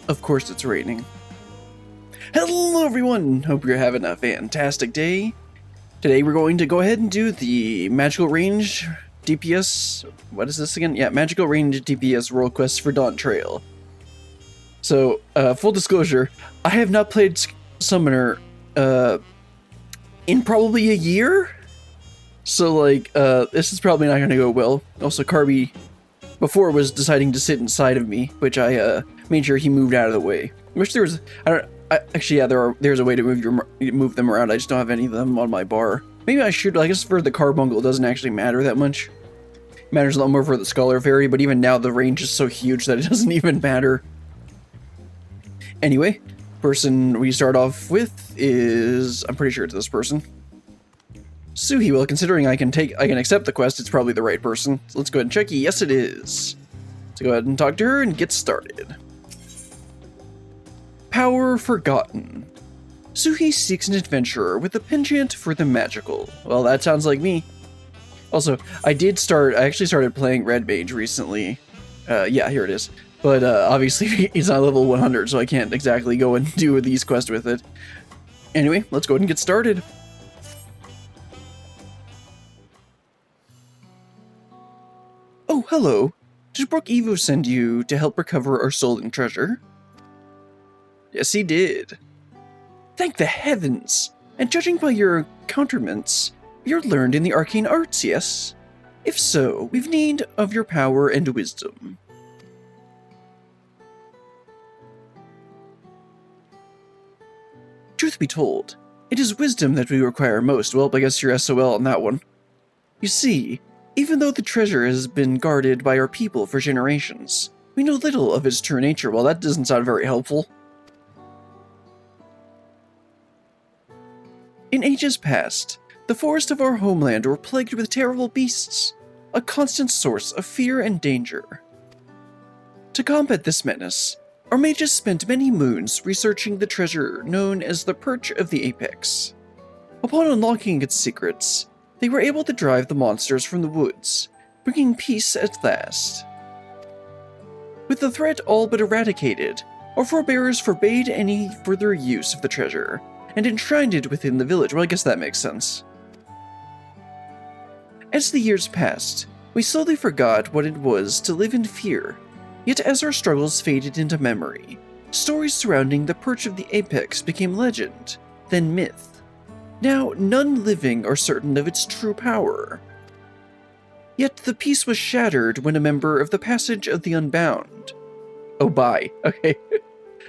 Of course it's raining. Hello everyone! Hope you're having a fantastic day. Today we're going to go ahead and do the Magical Ranged DPS... What is this again? Yeah, Magical Ranged DPS Role quest for Dawntrail. So, full disclosure, I have not played Summoner in probably a year? So like, this is probably not gonna go well. Also, Carby before was deciding to sit inside of me, which I made sure he moved out of the way. I wish there was, actually, yeah, there's a way to move them around. I just don't have any of them on my bar. Maybe I should. I guess for the carbuncle, it doesn't actually matter that much. It matters a lot more for the Scholar Fairy, but even now the range is so huge that it doesn't even matter. Anyway, person we start off with is, I'm pretty sure it's this person. Suhi. Well, considering I can accept the quest, it's probably the right person. So let's go ahead and check. Yes, it is. Let's go ahead and talk to her and get started. Power Forgotten. Suhi seeks an adventurer with a penchant for the magical. Well, that sounds like me. Also, I actually started playing Red Mage recently. Yeah, here it is. But obviously he's not level 100, so I can't exactly go and do these quests with it. Anyway, let's go ahead and get started. Oh, hello. Did Br'uk Evu send you to help recover our stolen treasure? Yes, he did. Thank the heavens! And judging by your counterments, you're learned in the arcane arts, yes? If so, we've need of your power and wisdom. Truth be told, it is wisdom that we require most. Well, I guess you're SOL on that one. You see, even though the treasure has been guarded by our people for generations, we know little of its true nature. Well, that doesn't sound very helpful. In ages past, the forests of our homeland were plagued with terrible beasts, a constant source of fear and danger. To combat this menace, our mages spent many moons researching the treasure known as the Perch of the Apex. Upon unlocking its secrets, they were able to drive the monsters from the woods, bringing peace at last. With the threat all but eradicated, our forebears forbade any further use of the treasure, and enshrined it within the village. Well, I guess that makes sense. As the years passed, we slowly forgot what it was to live in fear, yet as our struggles faded into memory, stories surrounding the Perch of the Apex became legend, then myth. Now, none living are certain of its true power. Yet the peace was shattered when a member of the Passage of the Unbound... Oh, bye. Okay.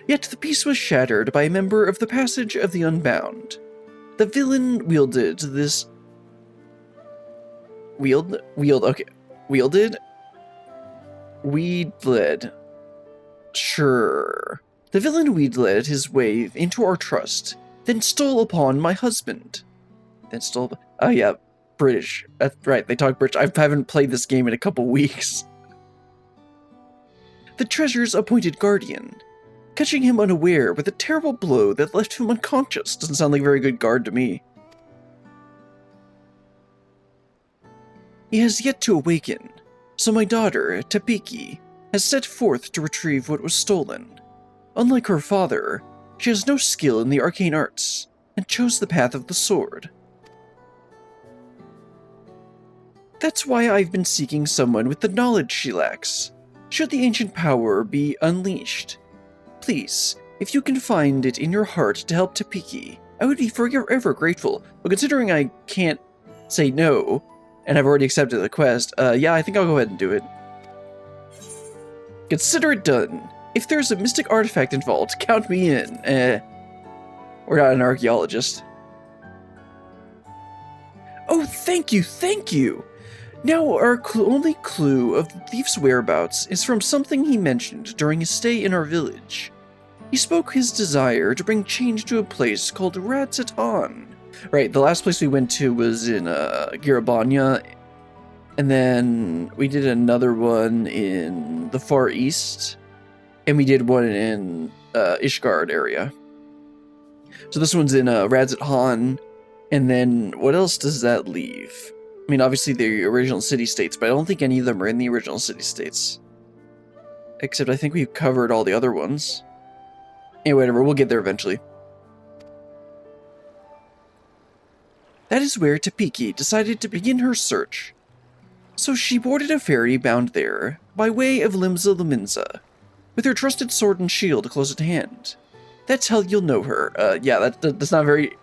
Yet the peace was shattered by a member of the Passage of the Unbound. The villain wielded this... Wielded? Weedled. Sure. The villain weedled his way into our trust, then stole upon my husband. Oh yeah, British. That's right, they talk British. I haven't played this game in a couple weeks. The treasure's appointed guardian, catching him unaware with a terrible blow that left him unconscious. Doesn't sound like a very good guard to me. He has yet to awaken, so my daughter, Tapiki, has set forth to retrieve what was stolen. Unlike her father, she has no skill in the arcane arts, and chose the path of the sword. That's why I've been seeking someone with the knowledge she lacks, should the ancient power be unleashed. Please, if you can find it in your heart to help Tapiki, I would be forever grateful. But considering I can't say no, and I've already accepted the quest, yeah, I think I'll go ahead and do it. Consider it done. If there's a mystic artifact involved, count me in. We're not an archaeologist. Oh, thank you! Now our only clue of the thief's whereabouts is from something he mentioned during his stay in our village. He spoke his desire to bring change to a place called Radz-at-Han. Right, the last place we went to was in Girabanya, and then we did another one in the Far East, and we did one in Ishgard area. So this one's in Radz-at-Han, and then what else does that leave? I mean, obviously the original city-states, but I don't think any of them are in the original city-states. Except I think we've covered all the other ones. Anyway, whatever, we'll get there eventually. That is where Tapiki decided to begin her search. So she boarded a ferry bound there, by way of Limsa Laminza, with her trusted sword and shield close at hand. That's how you'll know her. Yeah, that's not a very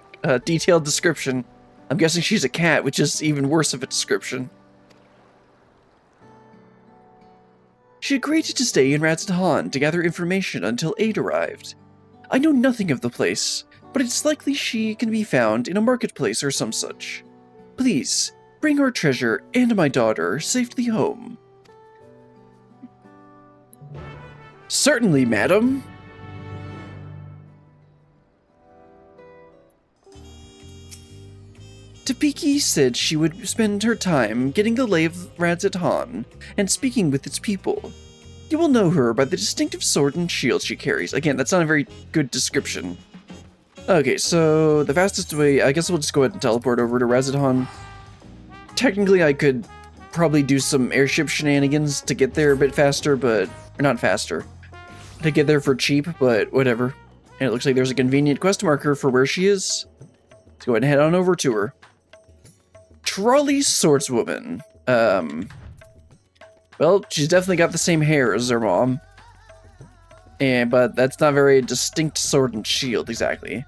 detailed description. I'm guessing she's a cat, which is even worse of a description. She agreed to stay in Radz-at-Han to gather information until aid arrived. I know nothing of the place, but it's likely she can be found in a marketplace or some such. Please, bring our treasure and my daughter safely home. Certainly, madam. Tapiki said she would spend her time getting the lay of Radz-at-Han and speaking with its people. You will know her by the distinctive sword and shield she carries. Again, that's not a very good description. Okay, so the fastest way, I guess we'll just go ahead and teleport over to Radz-at-Han. Technically, I could probably do some airship shenanigans to get there a bit faster, but... or not faster. To get there for cheap, but whatever. And it looks like there's a convenient quest marker for where she is. Let's go ahead and head on over to her. Trolley Swordswoman. Well, she's definitely got the same hair as her mom. But that's not very distinct sword and shield, exactly.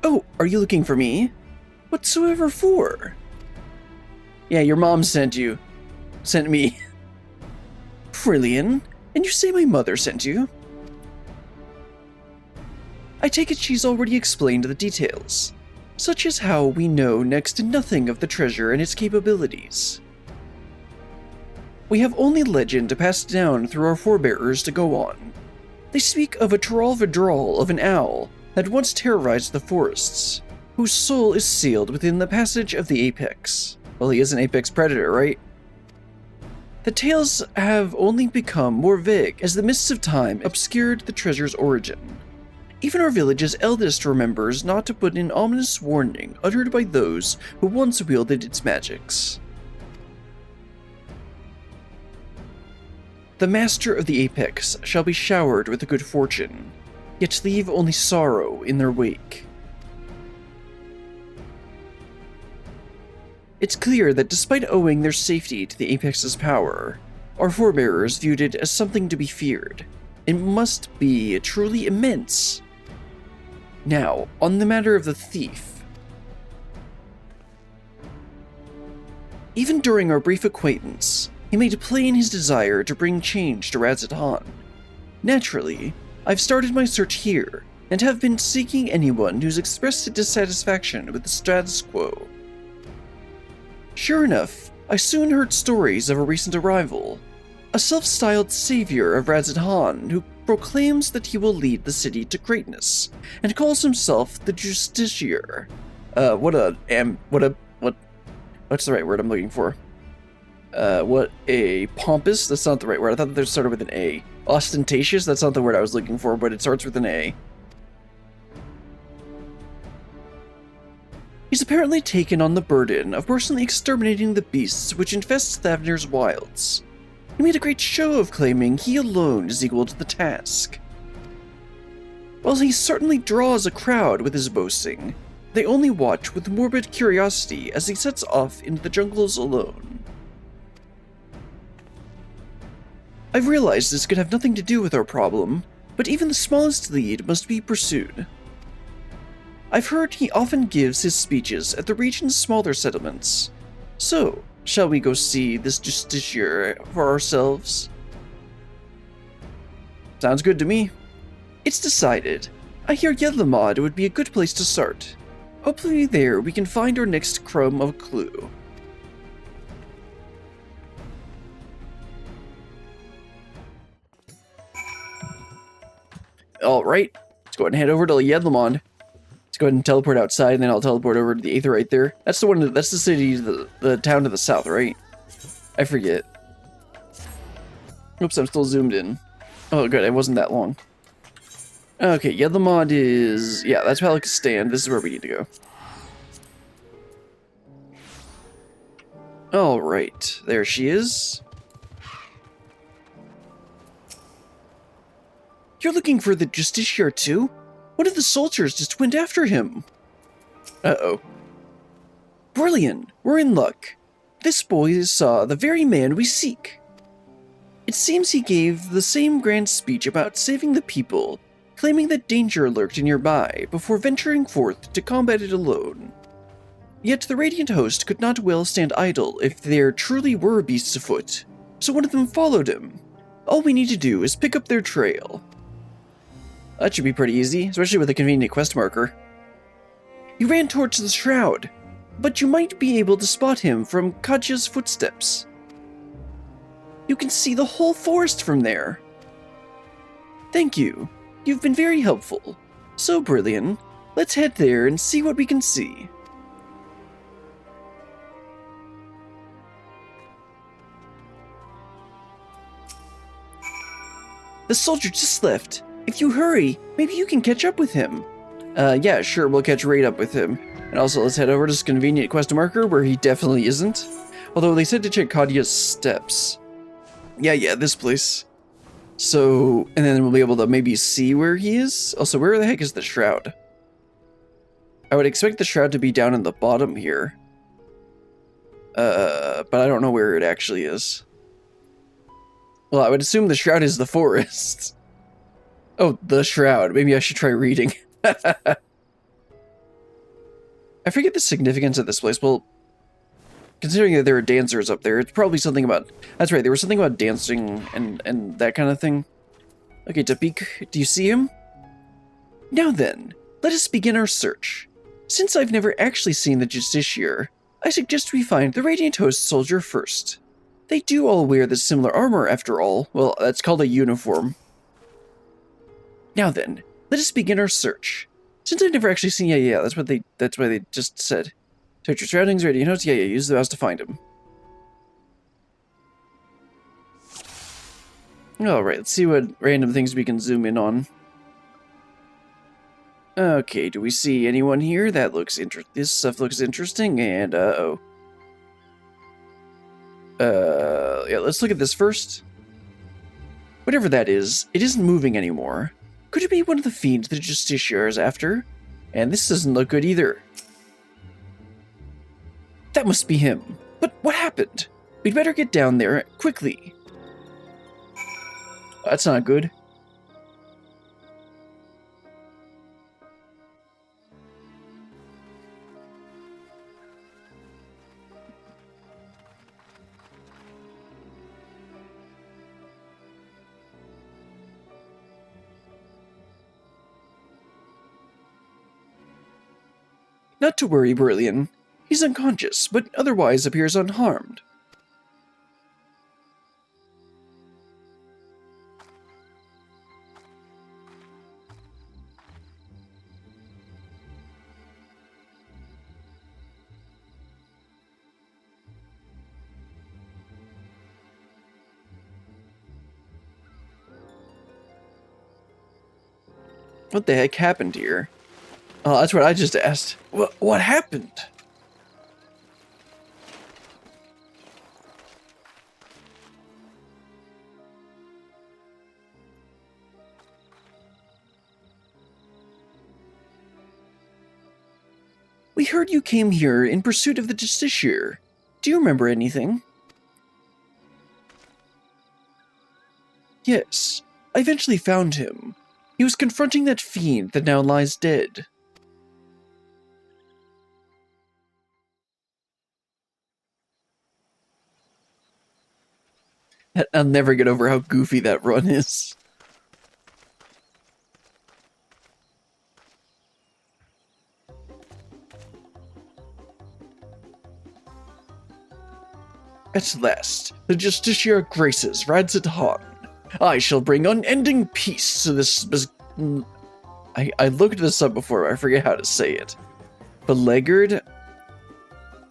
Oh, are you looking for me? Whatsoever for? Yeah, your mom sent you. Sent me. Brilliant. And you say my mother sent you? I take it she's already explained the details, such as how we know next to nothing of the treasure and its capabilities. We have only legend passed down through our forebearers to go on. They speak of a Troll of an owl that once terrorized the forests, whose soul is sealed within the passage of the apex. Well, he is an apex predator, right? The tales have only become more vague as the mists of time obscured the treasure's origin. Even our village's eldest remembers not to put an ominous warning uttered by those who once wielded its magics. The master of the apex shall be showered with good fortune, yet leave only sorrow in their wake. It's clear that despite owing their safety to the apex's power, our forebearers viewed it as something to be feared. It must be truly immense. Now, on the matter of the thief. Even during our brief acquaintance, he made plain his desire to bring change to Radz-at-Han. Naturally, I've started my search here, and have been seeking anyone who's expressed dissatisfaction with the status quo. Sure enough, I soon heard stories of a recent arrival, a self-styled savior of Radz-at-Han who proclaims that he will lead the city to greatness, and calls himself the Justiciar. What's the right word I'm looking for? What a pompous? That's not the right word. I thought they started with an A. Ostentatious? That's not the word I was looking for, but it starts with an A. He's apparently taken on the burden of personally exterminating the beasts which infest Thavner's wilds. He made a great show of claiming he alone is equal to the task. While he certainly draws a crowd with his boasting, they only watch with morbid curiosity as he sets off into the jungles alone. I've realized this could have nothing to do with our problem, but even the smallest lead must be pursued. I've heard he often gives his speeches at the region's smaller settlements. So, shall we go see this Justiciar for ourselves? Sounds good to me. It's decided. I hear Yedlamad would be a good place to start. Hopefully there we can find our next crumb of a clue. Alright, let's go ahead and head over to Yedlamad. Let's go ahead and teleport outside, and then I'll teleport over to the Aether right there. That's the one. That's the city, the town to the south, right? I forget. Oops, I'm still zoomed in. Oh, good. It wasn't that long. Okay, yeah, the mod is... Yeah, that's Pelican Stand. This is where we need to go. Alright, there she is. You're looking for the Justiciar too? One of the soldiers just went after him. Uh-oh. Brilliant! We're in luck. This boy saw the very man we seek. It seems he gave the same grand speech about saving the people, claiming that danger lurked nearby before venturing forth to combat it alone. Yet the Radiant Host could not well stand idle if there truly were beasts afoot, so one of them followed him. All we need to do is pick up their trail. That should be pretty easy, especially with a convenient quest marker. He ran towards the shroud, but you might be able to spot him from Katja's footsteps. You can see the whole forest from there. Thank you. You've been very helpful. So, Brilliant, let's head there and see what we can see. The soldier just left. If you hurry, maybe you can catch up with him. Yeah, sure, we'll catch right up with him. And also, let's head over to this convenient quest marker where he definitely isn't. Although they said to check Katja's steps. Yeah, this place. So, and then we'll be able to maybe see where he is. Also, where the heck is the shroud? I would expect the shroud to be down in the bottom here. But I don't know where it actually is. Well, I would assume the shroud is the forest. Oh, the shroud. Maybe I should try reading. I forget the significance of this place. Well, considering that there are dancers up there, it's probably something about... That's right, there was something about dancing and that kind of thing. Okay, Tapik, do you see him? Now then, let us begin our search. Since I've never actually seen the Justiciar, I suggest we find the Radiant Host soldier first. They do all wear the similar armor after all. Well, that's called a uniform. Now then, let us begin our search. Since I've never actually seen... Yeah, that's why they just said. Search your surroundings, Radiant Host. Yeah, use the mouse to find him. Alright, let's see what random things we can zoom in on. Okay, do we see anyone here? That looks this stuff looks interesting, and yeah, let's look at this first. Whatever that is, it isn't moving anymore. Could it be one of the fiends the Justiciar is after? And this doesn't look good either. That must be him. But what happened? We'd better get down there quickly. That's not good. Not to worry, Brilliant. He's unconscious, but otherwise appears unharmed. What the heck happened here? Oh, that's what I just asked. What happened? We heard you came here in pursuit of the Justiciar. Do you remember anything? Yes, I eventually found him. He was confronting that fiend that now lies dead. I'll never get over how goofy that run is. At last, the Justiciar graces Radz-at-Han. I shall bring unending peace to this... I looked this up before, I forget how to say it. Beleaguered?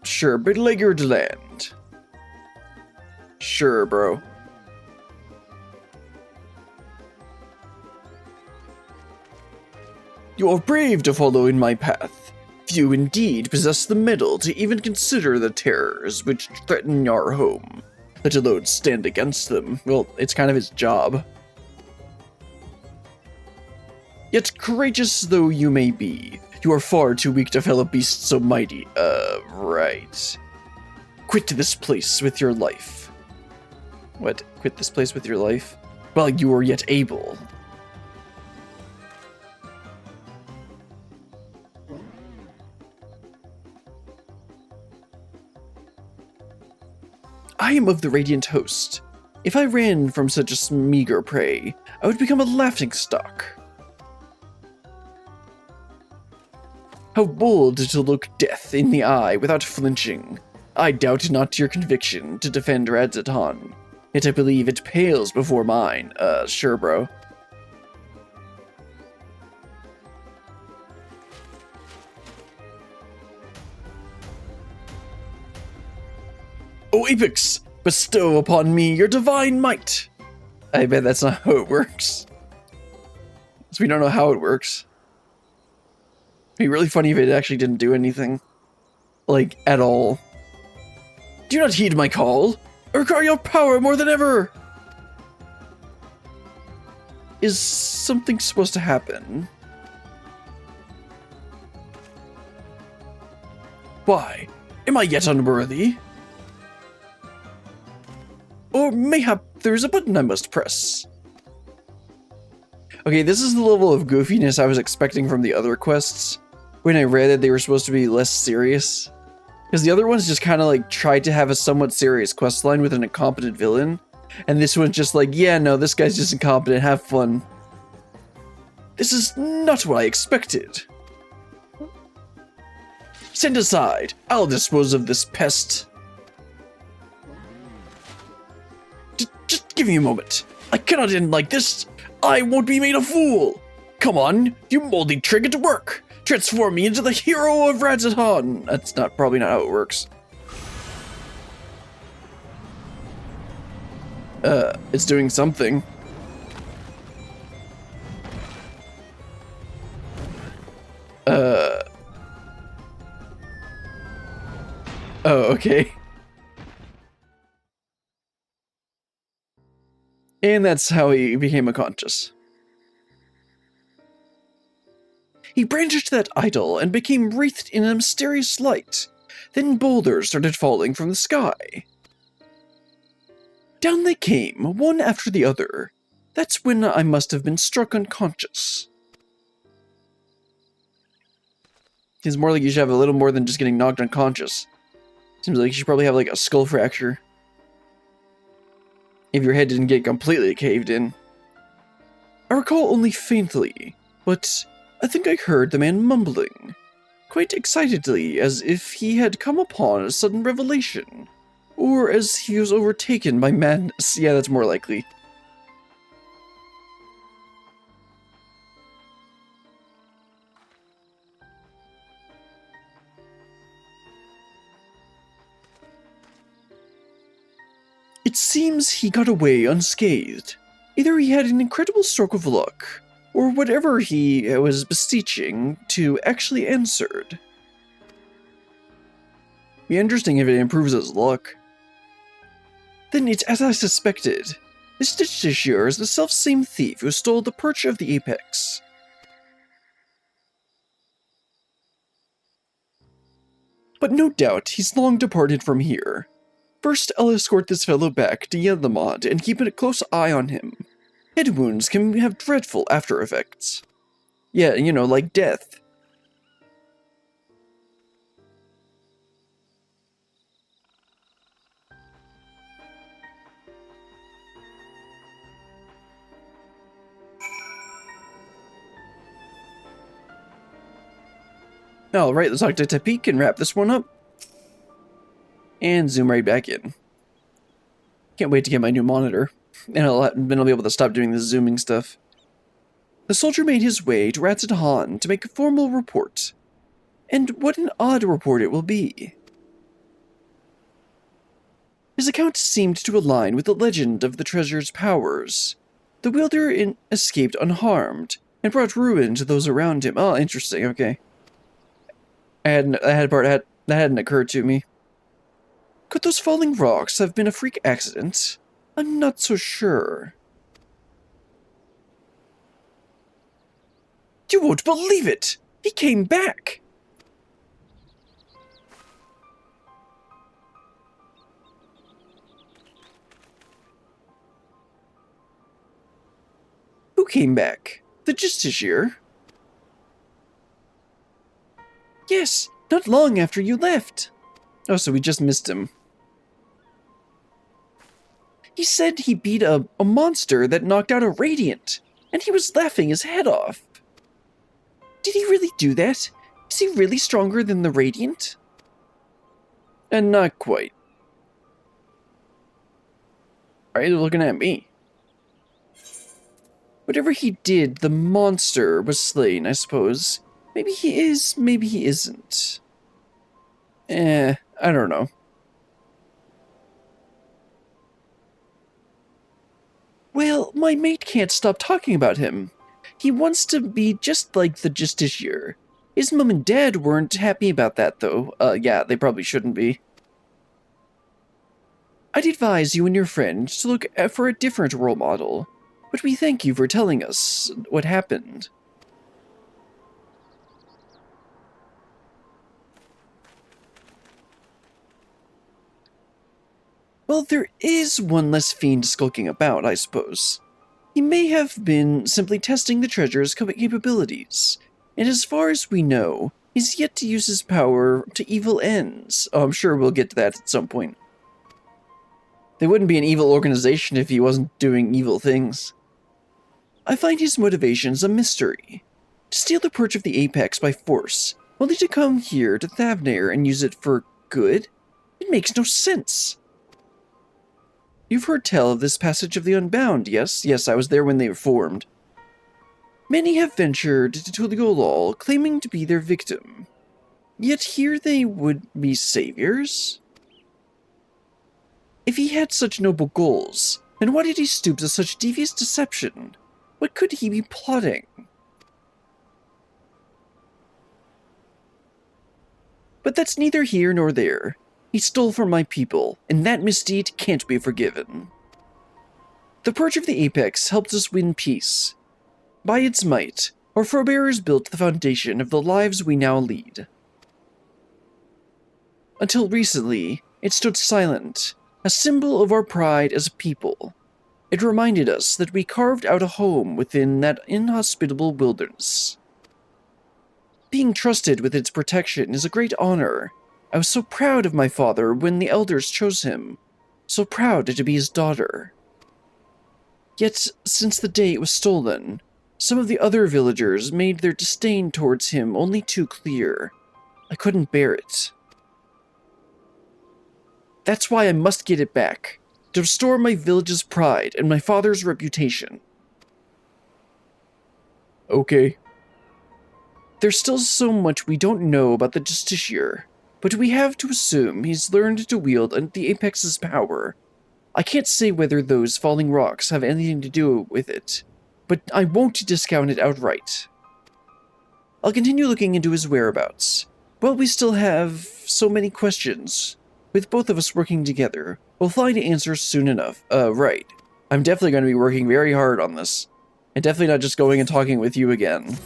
Sure, beleaguered land. Sure, bro. You are brave to follow in my path. Few indeed possess the mettle to even consider the terrors which threaten our home, let alone stand against them. Well, it's kind of his job. Yet courageous though you may be, you are far too weak to fell a beast so mighty. Right. Quit this place with your life. What? Quit this place with your life? While you are yet able. I am of the Radiant Host. If I ran from such a meager prey, I would become a laughingstock. How bold to look death in the eye without flinching. I doubt not your conviction to defend Radz-at-Han, yet I believe it pales before mine. Sure, bro. O Apex, bestow upon me your divine might. I bet that's not how it works. So we don't know how it works. It'd be really funny if it actually didn't do anything. Like, at all. Do not heed my call. I require your power more than ever. Is something supposed to happen? Why? Am I yet unworthy? Or mayhap there's a button I must press. Okay, this is the level of goofiness I was expecting from the other quests. When I read it, they were supposed to be less serious. Because the other ones just kind of like tried to have a somewhat serious questline with an incompetent villain. And this one's just like, yeah, no, this guy's just incompetent, have fun. This is not what I expected. Stand aside, I'll dispose of this pest. Just give me a moment. I cannot end like this. I won't be made a fool. Come on, you moldy trig, to work. Transform me into the hero of Radz-at-Han. That's probably not how it works. It's doing something. Oh, okay. And that's how he became a conscious. He brandished that idol and became wreathed in a mysterious light. Then boulders started falling from the sky. Down they came, one after the other. That's when I must have been struck unconscious. Seems more like you should have a little more than just getting knocked unconscious. Seems like you should probably have like a skull fracture. If your head didn't get completely caved in. I recall only faintly, but I think I heard the man mumbling, quite excitedly, as if he had come upon a sudden revelation, or as he was overtaken by madness. Yeah, that's more likely. It seems he got away unscathed. Either he had an incredible stroke of luck, or whatever he was beseeching to actually answered. Be interesting if it improves his luck. Then it's as I suspected. This Ditchishire is the self-same thief who stole the perch of the apex. But no doubt he's long departed from here. First, I'll escort this fellow back to Yedlamod and keep a close eye on him. Head wounds can have dreadful after effects. Yeah, you know, like death. Alright, let's talk to Tapik and wrap this one up. And zoom right back in. Can't wait to get my new monitor. And then I'll be able to stop doing this zooming stuff. The soldier made his way to Radz-at-Han to make a formal report. And what an odd report it will be. His account seemed to align with the legend of the treasure's powers. The wielder escaped unharmed, and brought ruin to those around him. Oh, interesting, okay. That hadn't occurred to me. Could those falling rocks have been a freak accident? I'm not so sure. You won't believe it! He came back! Who came back? The Justiciar? Yes, not long after you left. Oh, so we just missed him. He said he beat a monster that knocked out a Radiant, and he was laughing his head off. Did he really do that? Is he really stronger than the Radiant? And not quite. Why are you looking at me? Whatever he did, the monster was slain, I suppose. Maybe he is, maybe he isn't. I don't know. Well, my mate can't stop talking about him. He wants to be just like the Justiciar. His mom and dad weren't happy about that, though. Yeah, they probably shouldn't be. I'd advise you and your friend to look for a different role model, but we thank you for telling us what happened. Well, there is one less fiend skulking about, I suppose. He may have been simply testing the treasure's capabilities, and as far as we know, he's yet to use his power to evil ends. Oh, I'm sure we'll get to that at some point. They wouldn't be an evil organization if he wasn't doing evil things. I find his motivations a mystery. To steal the perch of the Apex by force, only to come here to Thavnair and use it for good? It makes no sense. You've heard tell of this passage of the Unbound, yes? Yes, I was there when they were formed. Many have ventured to Tuliolol, claiming to be their victim. Yet here they would be saviors? If he had such noble goals, then why did he stoop to such devious deception? What could he be plotting? But that's neither here nor there. He stole from my people, and that misdeed can't be forgiven. The Purge of the Apex helped us win peace. By its might, our forebears built the foundation of the lives we now lead. Until recently, it stood silent, a symbol of our pride as a people. It reminded us that we carved out a home within that inhospitable wilderness. Being trusted with its protection is a great honor. I was so proud of my father when the elders chose him, so proud to be his daughter. Yet, since the day it was stolen, some of the other villagers made their disdain towards him only too clear. I couldn't bear it. That's why I must get it back, to restore my village's pride and my father's reputation. Okay. There's still so much we don't know about the Justiciar, but we have to assume he's learned to wield the Apex's power. I can't say whether those falling rocks have anything to do with it, but I won't discount it outright. I'll continue looking into his whereabouts. While we still have so many questions, with both of us working together, we'll find answers soon enough. Right. I'm definitely going to be working very hard on this, and definitely not just going and talking with you again.